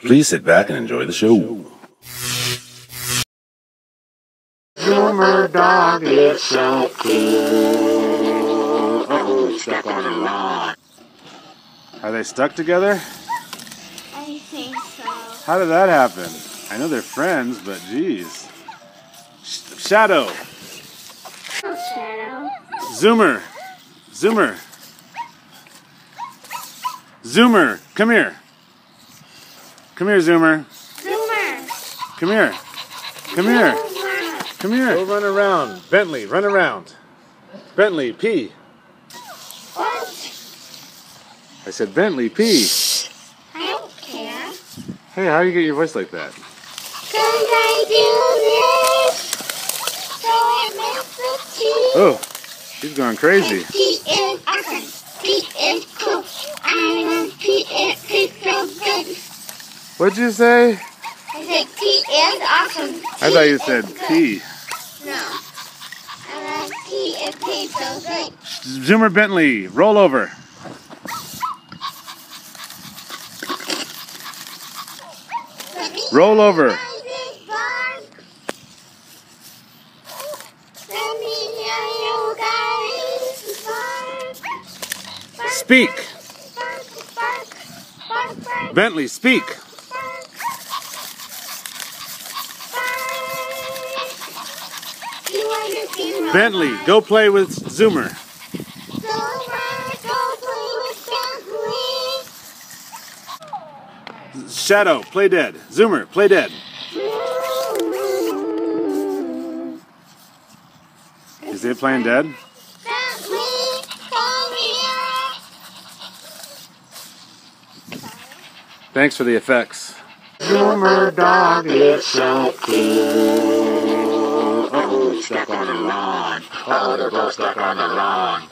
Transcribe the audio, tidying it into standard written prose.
Please sit back and enjoy the show. Zoomer dog is so cool. Uh-oh, it's stuck on the line. Are they stuck together? I think so. How did that happen? I know they're friends, but geez. Shadow. Shadow. Zoomer. Zoomer. Zoomer. Come here. Come here, Zoomer. Zoomer. Come here. Come here. Zoomer. Come here. Go run around. Bentley, run around. Bentley, pee. What? I said, Bentley, pee. I don't care. Hey, how do you get your voice like that? Cause I do this. So it makes the tea. Oh, she's going crazy. Tea is awesome. Tea is cool. I love tea. It tastes so good. What'd you say? I said tea is awesome. I thought you said pee. No. I love tea. It tastes so good. Zoomer Bentley, roll over. Roll over. Speak. Bentley, speak. Bentley, go play with Zoomer. Shadow, play dead. Zoomer, play dead. Is it playing dead? Thanks for the effects. Zoomer dog is so cool. Uh-oh, it's stuck on the line. Uh-oh, they're both stuck on the line.